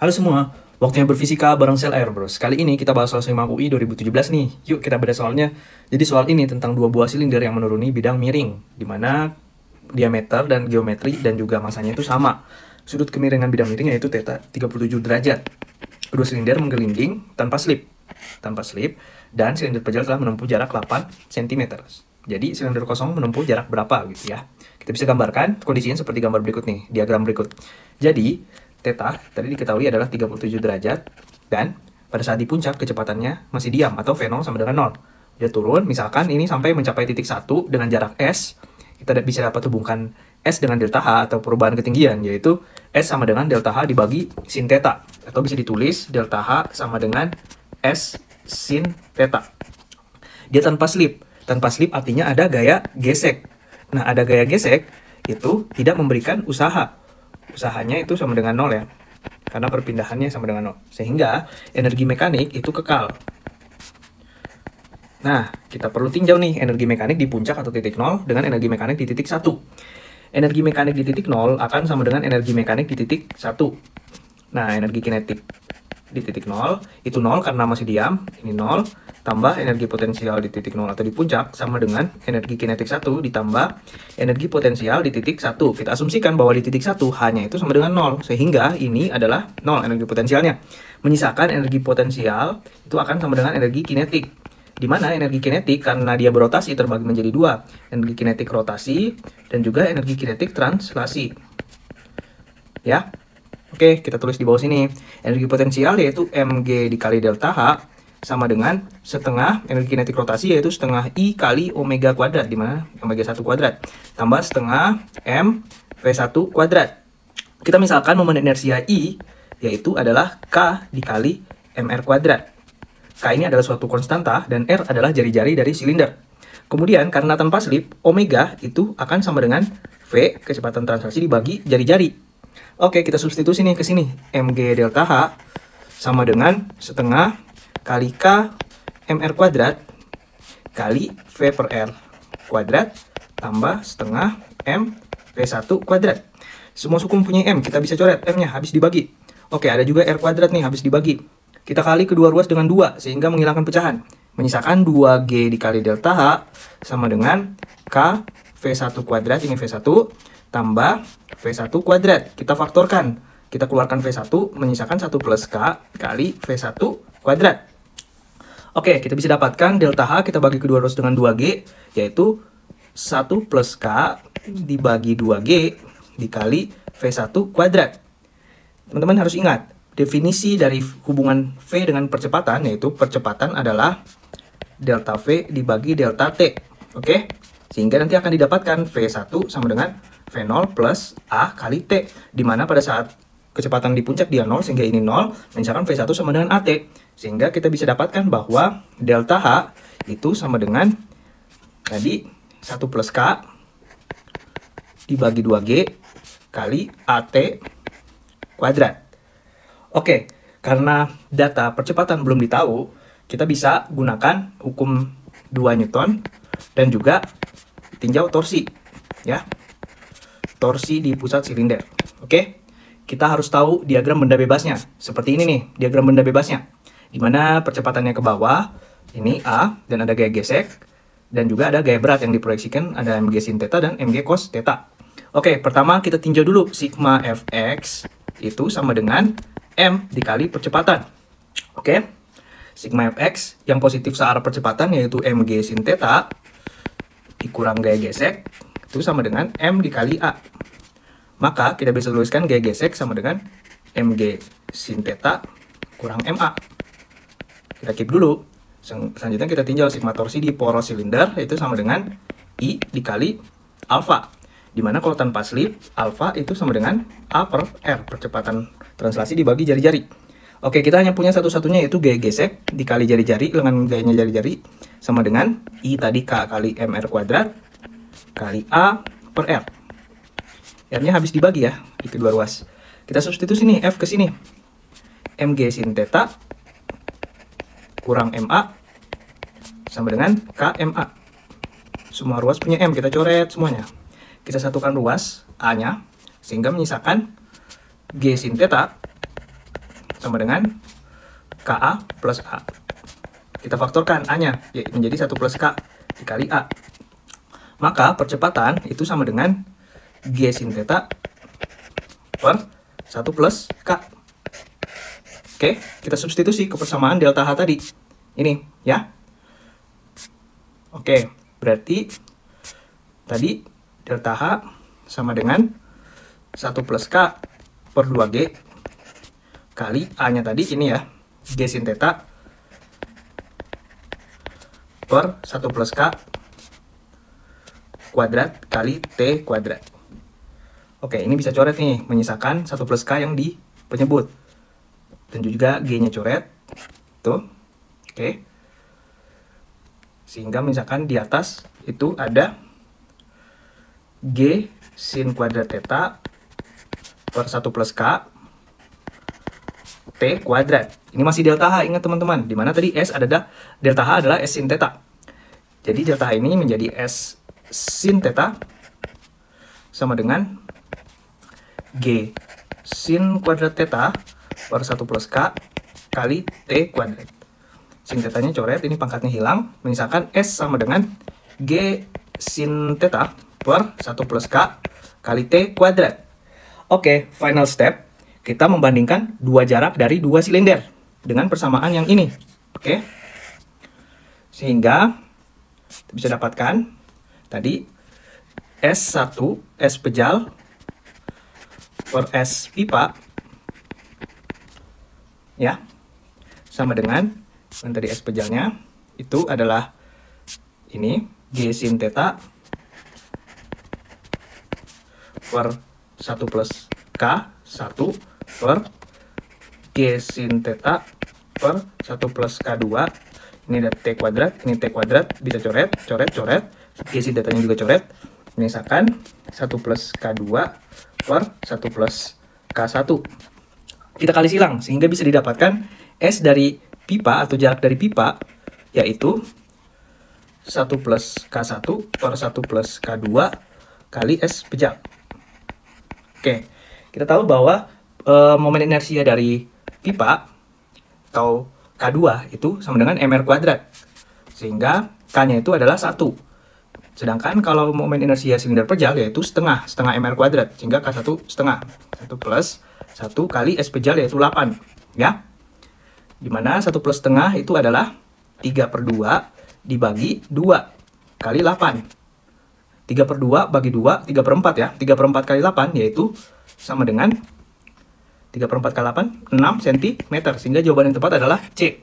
Halo semua, waktunya berfisika bareng Sel Air Bros. Kali ini kita bahas soal SIMAK UI 2017 nih. Yuk kita bedah soalnya. Jadi soal ini tentang dua buah silinder yang menuruni bidang miring, di mana diameter dan geometri dan juga masanya itu sama. Sudut kemiringan bidang miring yaitu θ 37 derajat. Kedua silinder menggelinding tanpa slip. Dan silinder pejal telah menempuh jarak 8 cm. Jadi silinder kosong menempuh jarak berapa gitu ya. Kita bisa gambarkan kondisinya seperti gambar berikut nih, diagram berikut. Jadi theta tadi diketahui adalah 37 derajat dan pada saat di puncak kecepatannya masih diam atau V0 sama dengan 0. Dia turun, misalkan ini sampai mencapai titik 1 dengan jarak S, kita bisa dapat hubungkan S dengan delta H atau perubahan ketinggian, yaitu S sama dengan delta H dibagi sin theta, atau bisa ditulis delta H sama dengan S sin theta. Dia tanpa slip. Tanpa slip artinya ada gaya gesek. Nah, ada gaya gesek itu tidak memberikan usaha. Usahanya itu sama dengan 0 ya, karena perpindahannya sama dengan 0, sehingga energi mekanik itu kekal. Nah, kita perlu tinjau nih energi mekanik di puncak atau titik 0 dengan energi mekanik di titik 1. Energi mekanik di titik 0 akan sama dengan energi mekanik di titik 1. Nah, energi kinetik di titik 0 itu 0 karena masih diam, ini 0, tambah energi potensial di titik 0 atau di puncak sama dengan energi kinetik 1 ditambah energi potensial di titik 1. Kita asumsikan bahwa di titik 1 hanya itu sama dengan 0, sehingga ini adalah 0 energi potensialnya. Menyisakan energi potensial itu akan sama dengan energi kinetik, di mana energi kinetik karena dia berotasi terbagi menjadi dua, energi kinetik rotasi dan juga energi kinetik translasi. Ya. Oke, kita tulis di bawah sini. Energi potensial yaitu mg dikali delta H sama dengan setengah energi kinetik rotasi yaitu setengah I kali omega kuadrat, di mana omega 1 kuadrat, tambah setengah M V1 kuadrat. Kita misalkan momen inersia I yaitu adalah K dikali MR kuadrat. K ini adalah suatu konstanta dan R adalah jari-jari dari silinder. Kemudian karena tanpa slip, omega itu akan sama dengan V, kecepatan translasi dibagi jari-jari. Oke, kita substitusi nih ke sini. Mg delta H sama dengan setengah kali K MR kuadrat kali V per R kuadrat tambah setengah M V1 kuadrat. Semua suku mempunyai M, kita bisa coret M-nya habis dibagi. Oke, ada juga R kuadrat nih habis dibagi. Kita kali kedua ruas dengan 2 sehingga menghilangkan pecahan. Menyisakan 2G dikali delta H sama dengan K V1 kuadrat, ini V1, tambah V1 kuadrat. Kita faktorkan. Kita keluarkan V1, menyisakan 1 plus K kali V1 kuadrat. Oke, kita bisa dapatkan delta H kita bagi kedua ruas dengan 2G, yaitu 1 plus K dibagi 2G dikali V1 kuadrat. Teman-teman harus ingat, definisi dari hubungan V dengan percepatan, yaitu percepatan adalah delta V dibagi delta T. Oke? Sehingga nanti akan didapatkan V1 sama dengan V0 plus A kali T, di mana pada saat kecepatan di puncak dia 0 sehingga ini 0, misalkan V1 sama dengan AT, sehingga kita bisa dapatkan bahwa delta H itu sama dengan tadi 1 plus K dibagi 2G kali AT kuadrat. Oke, karena data percepatan belum ditahu, kita bisa gunakan hukum 2 Newton dan juga tinjau torsi ya. Torsi di pusat silinder. Oke, kita harus tahu diagram benda bebasnya. Seperti ini nih, diagram benda bebasnya. Di mana percepatannya ke bawah, ini A, dan ada gaya gesek, dan juga ada gaya berat yang diproyeksikan, ada mg sin theta dan mg cos theta. Oke, pertama kita tinjau dulu sigma fx itu sama dengan m dikali percepatan. Oke, sigma fx yang positif searah percepatan yaitu mg sin theta dikurang gaya gesek itu sama dengan M dikali A. Maka kita bisa tuliskan gaya gesek sama dengan mg sin theta kurang MA. Kita keep dulu. Selanjutnya kita tinjau sigma torsi di poros silinder itu sama dengan I dikali alfa. Dimana kalau tanpa slip, alfa itu sama dengan A per R, percepatan translasi dibagi jari-jari. Oke, kita hanya punya satu-satunya yaitu gaya gesek dikali jari-jari dengan gayanya jari-jari sama dengan I tadi K kali MR kuadrat kali A per R. R-nya habis dibagi ya di kedua ruas. Kita substitusi nih F ke sini. Mg sin theta kurang MA sama dengan KMA. Semua ruas punya M, kita coret semuanya. Kita satukan ruas A-nya sehingga menyisakan G sin theta sama dengan KA plus A. Kita faktorkan A-nya menjadi 1 plus K dikali A. Maka percepatan itu sama dengan G sin theta per 1 plus K. Oke, kita substitusi ke persamaan delta H tadi. Ini, ya. Oke, berarti tadi delta H sama dengan 1 plus K per 2G kali A-nya tadi ini ya, G sin theta per 1 plus K kuadrat kali T kuadrat. Oke, ini bisa coret nih, menyisakan 1 plus K yang di penyebut. Dan juga G-nya coret. Tuh. Oke. Sehingga misalkan di atas itu ada G sin kuadrat theta per 1 plus K T kuadrat. Ini masih delta H, ingat teman-teman. Dimana tadi S ada delta H adalah S sin theta. Jadi delta H ini menjadi S sin theta sama dengan G sin kuadrat theta per 1 plus K kali T kuadrat. Sin tetanya coret, ini pangkatnya hilang. Menyisakan S sama dengan G sin theta per 1 plus K kali T kuadrat. Oke, final step. Kita membandingkan dua jarak dari dua silinder dengan persamaan yang ini. Oke. Sehingga kita bisa dapatkan tadi S1, S pejal per S pipa ya, sama dengan yang tadi S pejalnya itu adalah ini G sin theta per 1 plus K 1 per G sin theta per 1 plus K2. Ini ada T kuadrat, ini T kuadrat, bisa coret, G sin theta-nya juga coret. Misalkan 1 plus K2 per 1 plus K1. Kita kali silang, sehingga bisa didapatkan S dari pipa atau jarak dari pipa, yaitu 1 plus K1 per 1 plus K2 kali S pejal. Oke, kita tahu bahwa momen inersia dari pipa atau K2 itu sama dengan mr kuadrat. Sehingga K-nya itu adalah 1. Sedangkan kalau momen inersia silinder pejal yaitu setengah mr kuadrat. Sehingga K1 setengah. 1 plus 1 kali S pejal yaitu 8. Ya. Dimana 1 plus setengah itu adalah 3 per 2 dibagi 2 kali 8. 3 per 2 bagi 2, 3 per 4 ya. 3 per 4 kali 8 yaitu sama dengan 3 per 4 kali 8, 6 cm. Sehingga jawaban yang tepat adalah C.